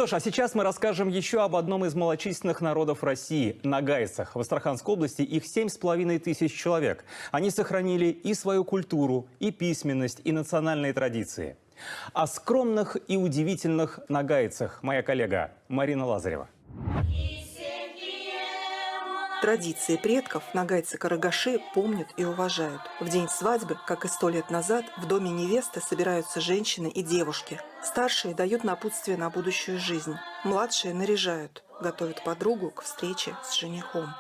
Что ж, а сейчас мы расскажем еще об одном из малочисленных народов России – нагайцах. В Астраханской области их 7500 человек. Они сохранили и свою культуру, и письменность, и национальные традиции. О скромных и удивительных нагайцах моя коллега Марина Лазарева. Традиции предков нагайцы-карагаши помнят и уважают. В день свадьбы, как и 100 лет назад, в доме невесты собираются женщины и девушки. Старшие дают напутствие на будущую жизнь. Младшие наряжают, готовят подругу к встрече с женихом.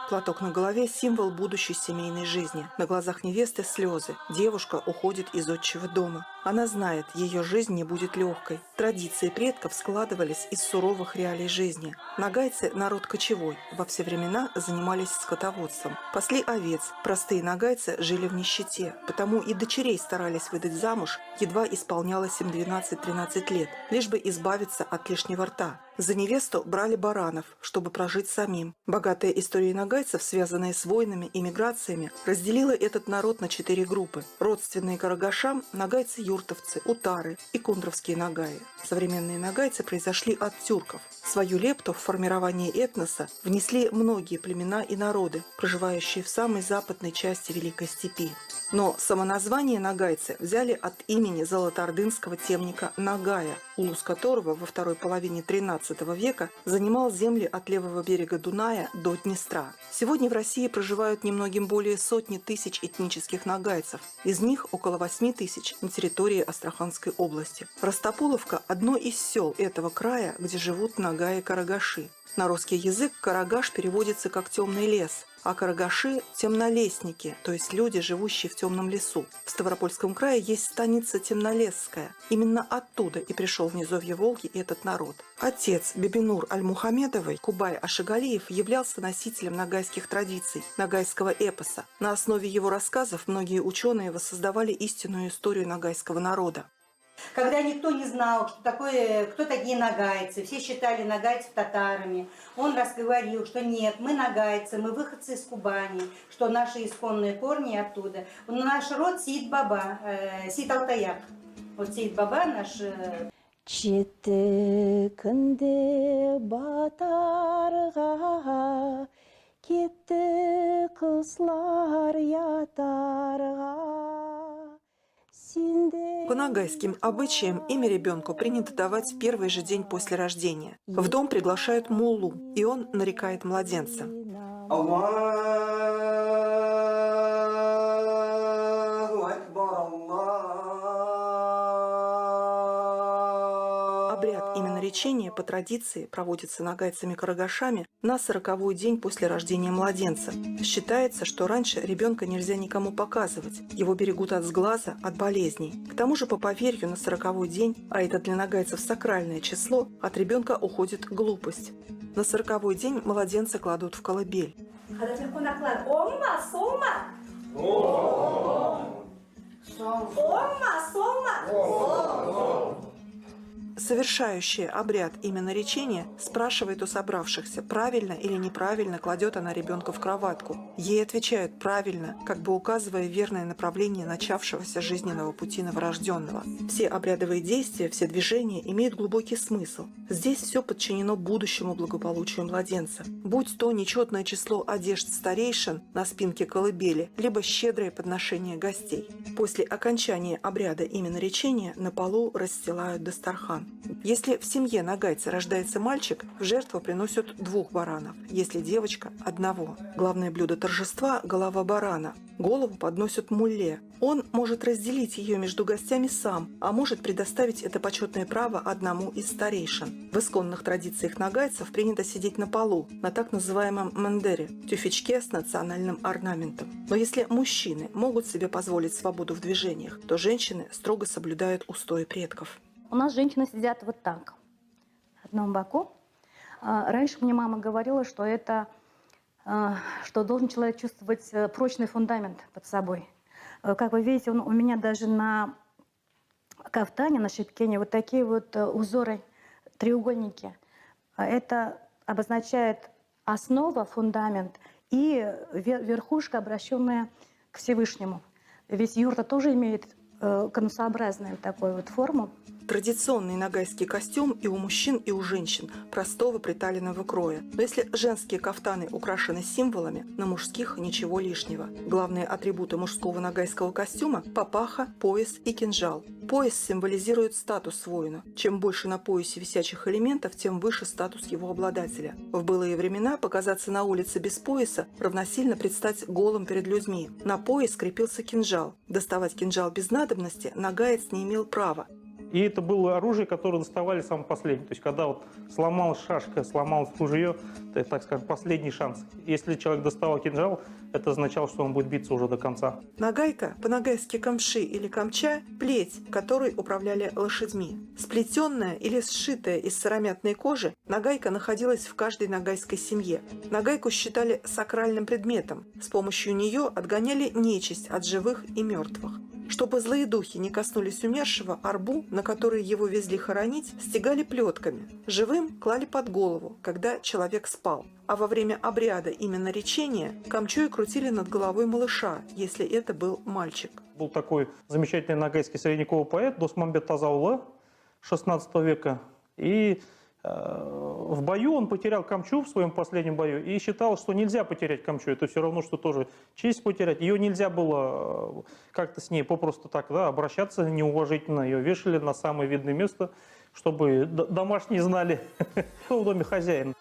Платок на голове – символ будущей семейной жизни. На глазах невесты слезы. Девушка уходит из отчего дома. Она знает, ее жизнь не будет легкой. Традиции предков складывались из суровых реалий жизни. Нагайцы – народ кочевой. Во все времена занимались скотоводством. Пасли овец. Простые нагайцы жили в нищете. Потому и дочерей старались выдать замуж, едва исполнялось им 12-13 лет, лишь бы избавиться от лишнего рта. За невесту брали баранов, чтобы прожить самим. Богатая история нагайцев, связанная с войнами и миграциями, разделила этот народ на 4 группы. Родственные карагашам – нагайцы-юртовцы, утары и кундровские нагаи. Современные нагайцы произошли от тюрков. Свою лепту в формирование этноса внесли многие племена и народы, проживающие в самой западной части Великой Степи. Но самоназвание нагайцы взяли от имени золотоордынского темника Нагая, улус которого во второй половине XIII века занимал земли от левого берега Дуная до Днестра. Сегодня в России проживают немногим более 100 000 этнических нагайцев, из них около 8 000 на территории Астраханской области. Ростопуловка – одно из сел этого края, где живут нагаи-карагаши. На русский язык карагаш переводится как «темный лес», а карагаши – темнолесники, то есть люди, живущие в темном лесу. В Ставропольском крае есть станица Темнолесская. Именно оттуда и пришел в низовье Волги этот народ. Отец Бибинур Аль-Мухамедовой, Кубай Ашигалиев, являлся носителем нагайских традиций, нагайского эпоса. На основе его рассказов многие ученые воссоздавали истинную историю нагайского народа. Когда никто не знал, что такое, кто такие нагайцы, все считали нагайцев татарами, он разговорил, что нет, мы нагайцы, мы выходцы из Кубани, что наши исконные корни оттуда. Наш род Сеид Баба, Сеид Алтаяк. Вот Сеид Баба наш... Жетті күнде батарға, кетті қызлар ятарға. По нагайским обычаям имя ребенку принято давать в первый же день после рождения. В дом приглашают муллу, и он нарекает младенца. Обряд именоречения по традиции проводится нагайцами-карагашами на 40-й день после рождения младенца. Считается, что раньше ребенка нельзя никому показывать, его берегут от сглаза, от болезней. К тому же, по поверью, на 40-й день, а это для нагайцев сакральное число, от ребенка уходит глупость. На 40-й день младенца кладут в колыбель. Совершающая обряд именоречения спрашивает у собравшихся, правильно или неправильно кладет она ребенка в кроватку. Ей отвечают правильно, как бы указывая верное направление начавшегося жизненного пути новорожденного. Все обрядовые действия, все движения имеют глубокий смысл. Здесь все подчинено будущему благополучию младенца. Будь то нечетное число одежд старейшин на спинке колыбели, либо щедрое подношение гостей. После окончания обряда именоречения на полу расстилают дастархан. Если в семье нагайца рождается мальчик, в жертву приносят 2 баранов, если девочка – 1. Главное блюдо торжества – голова барана. Голову подносят мулле. Он может разделить ее между гостями сам, а может предоставить это почетное право одному из старейшин. В исконных традициях нагайцев принято сидеть на полу, на так называемом мандере – тюфячке с национальным орнаментом. Но если мужчины могут себе позволить свободу в движениях, то женщины строго соблюдают устои предков. У нас женщины сидят вот так, в одном боку. Раньше мне мама говорила, что это, что должен человек чувствовать прочный фундамент под собой. Как вы видите, у меня даже на кафтане, на шипкене вот такие вот узоры, треугольники. Это обозначает основа, фундамент и верхушка, обращенная к Всевышнему. Ведь юрта тоже имеет конусообразную такую вот форму. Традиционный нагайский костюм и у мужчин, и у женщин простого приталенного кроя. Но если женские кафтаны украшены символами, на мужских ничего лишнего. Главные атрибуты мужского нагайского костюма – папаха, пояс и кинжал. Пояс символизирует статус воина. Чем больше на поясе висячих элементов, тем выше статус его обладателя. В былые времена показаться на улице без пояса равносильно предстать голым перед людьми. На пояс крепился кинжал. Доставать кинжал без надобности нагаец не имел права. И это было оружие, которое доставали самое последнее. То есть, когда вот сломалась шашка, сломалось ружье, это, так скажем, последний шанс. Если человек доставал кинжал, это означало, что он будет биться уже до конца. Нагайка, по-нагайски камши или камча – плеть, которой управляли лошадьми. Сплетенная или сшитая из сыромятной кожи, нагайка находилась в каждой нагайской семье. Нагайку считали сакральным предметом. С помощью нее отгоняли нечисть от живых и мертвых. Чтобы злые духи не коснулись умершего, арбу, на который его везли хоронить, стегали плетками. Живым клали под голову, когда человек спал. А во время обряда именно речения камчой крутили над головой малыша, если это был мальчик. Был такой замечательный нагайский средневековый поэт Досмамбет Тазаула XVI века. И в бою он потерял камчу в своем последнем бою и считал, что нельзя потерять камчу. Это все равно, что тоже честь потерять. Ее нельзя было как-то с ней попросту так обращаться неуважительно. Ее вешали на самое видное место, чтобы домашние знали, кто в доме хозяин.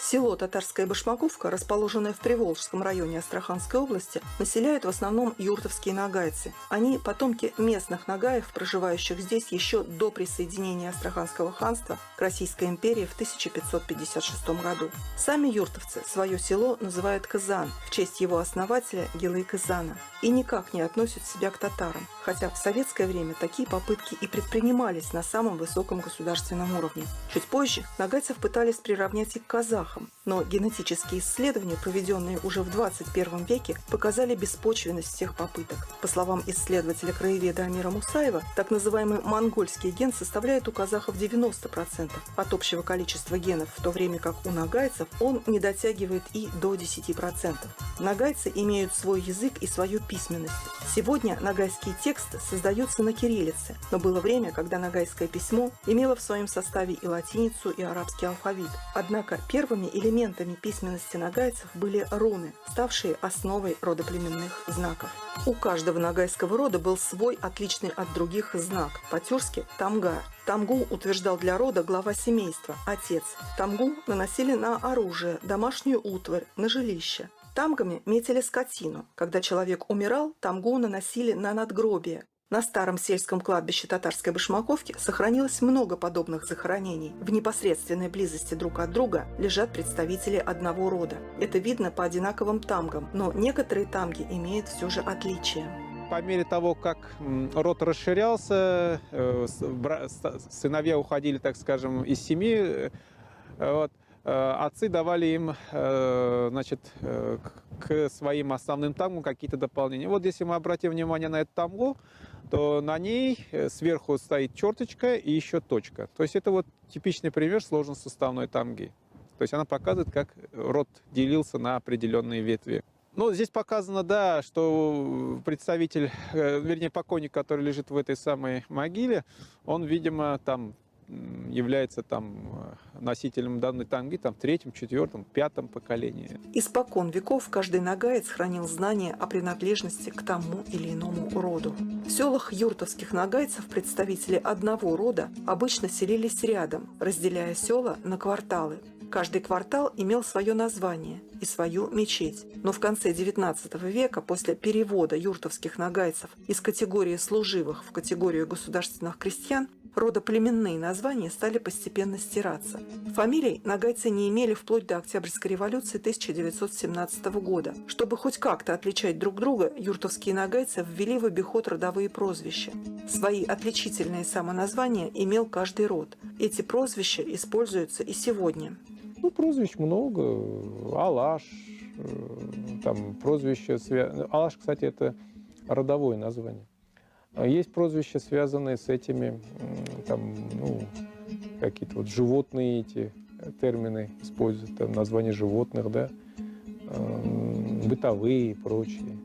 Село Татарская Башмаковка, расположенное в Приволжском районе Астраханской области, населяют в основном юртовские нагайцы. Они – потомки местных нагаев, проживающих здесь еще до присоединения Астраханского ханства к Российской империи в 1556 году. Сами юртовцы свое село называют Казан в честь его основателя Гилы Казана и никак не относят себя к татарам, хотя в советское время такие попытки и предпринимались на самом высоком государственном уровне. Чуть позже нагайцев пытались приравнять и к казахам, но генетические исследования, проведенные уже в 21 веке, показали беспочвенность всех попыток. По словам исследователя-краеведа Амира Мусаева, так называемый монгольский ген составляет у казахов 90% от общего количества генов, в то время как у нагайцев он не дотягивает и до 10%. Нагайцы имеют свой язык и свою письменность. Сегодня нагайские тексты создаются на кириллице, но было время, когда нагайское письмо имело в своем составе и латиницу, и арабский алфавит. Однако первыми элементами письменности нагайцев были руны, ставшие основой родоплеменных знаков. У каждого нагайского рода был свой отличный от других знак. По-тюркски – тамга. Тамгу утверждал для рода глава семейства – отец. Тамгу наносили на оружие, домашнюю утварь, на жилище. Тамгами метили скотину. Когда человек умирал, тамгу наносили на надгробие. На старом сельском кладбище Татарской Башмаковки сохранилось много подобных захоронений. В непосредственной близости друг от друга лежат представители одного рода. Это видно по одинаковым тамгам, но некоторые тамги имеют все же отличия. По мере того, как род расширялся, сыновья уходили, так скажем, из семьи, отцы давали им, значит, к своим основным тамгам какие-то дополнения. Вот если мы обратим внимание на эту тамгу, то на ней сверху стоит черточка и еще точка. То есть это вот типичный пример сложно-составной тамги. То есть она показывает, как род делился на определенные ветви. Ну, здесь показано, да, что представитель, вернее, покойник, который лежит в этой самой могиле, он, видимо, там является носителем данной тамги в третьем, четвертом, пятом поколении. Испокон веков каждый нагаец хранил знания о принадлежности к тому или иному роду. В селах юртовских нагайцев представители одного рода обычно селились рядом, разделяя села на кварталы. Каждый квартал имел свое название и свою мечеть. Но в конце XIX века, после перевода юртовских нагайцев из категории служивых в категорию государственных крестьян, родоплеменные названия стали постепенно стираться. Фамилий нагайцы не имели вплоть до Октябрьской революции 1917 года. Чтобы хоть как-то отличать друг друга, юртовские нагайцы ввели в обиход родовые прозвища. Свои отличительные самоназвания имел каждый род. Эти прозвища используются и сегодня. Ну, прозвищ много. Алаш, прозвище... Алаш, кстати, это родовое название. Есть прозвища, связанные с этими, какие-то вот животные эти термины используют, названия животных, да, бытовые и прочие.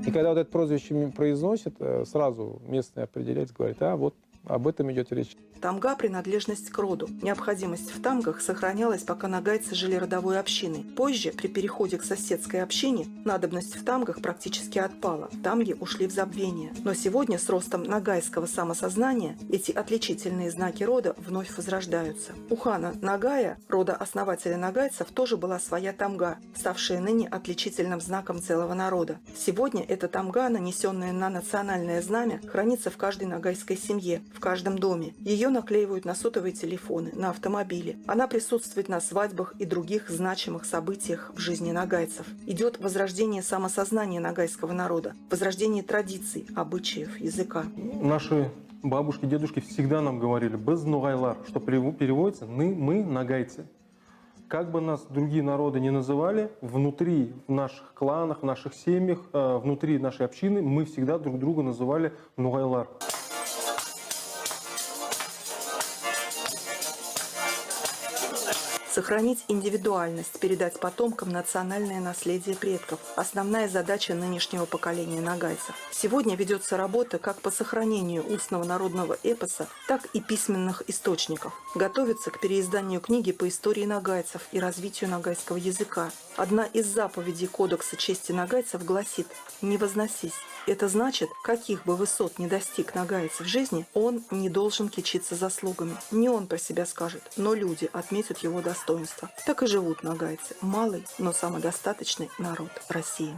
И когда вот это прозвище произносят, сразу местные определяются, говорят, вот об этом идет речь. Тамга – принадлежность к роду. Необходимость в тамгах сохранялась, пока нагайцы жили родовой общиной. Позже, при переходе к соседской общине, надобность в тамгах практически отпала. Тамги ушли в забвение. Но сегодня с ростом нагайского самосознания эти отличительные знаки рода вновь возрождаются. У хана Нагая, рода основателя нагайцев, тоже была своя тамга, ставшая ныне отличительным знаком целого народа. Сегодня эта тамга, нанесенная на национальное знамя, хранится в каждой нагайской семье, в каждом доме. Ее наклеивают на сотовые телефоны, на автомобили. Она присутствует на свадьбах и других значимых событиях в жизни нагайцев. Идет возрождение самосознания нагайского народа, возрождение традиций, обычаев, языка. Наши бабушки, дедушки всегда нам говорили «без нугайлар», что переводится «мы нагайцы». Как бы нас другие народы не называли, внутри, в наших кланах, в наших семьях, внутри нашей общины мы всегда друг друга называли нугайлар. Сохранить индивидуальность, передать потомкам национальное наследие предков – основная задача нынешнего поколения нагайцев. Сегодня ведется работа как по сохранению устного народного эпоса, так и письменных источников. Готовится к переизданию книги по истории нагайцев и развитию нагайского языка. Одна из заповедей Кодекса чести нагайцев гласит «Не возносись». Это значит, каких бы высот ни достиг нагайец в жизни, он не должен кичиться заслугами. Не он про себя скажет, но люди отметят его достоинство. Так и живут нагайцы. Малый, но самодостаточный народ России.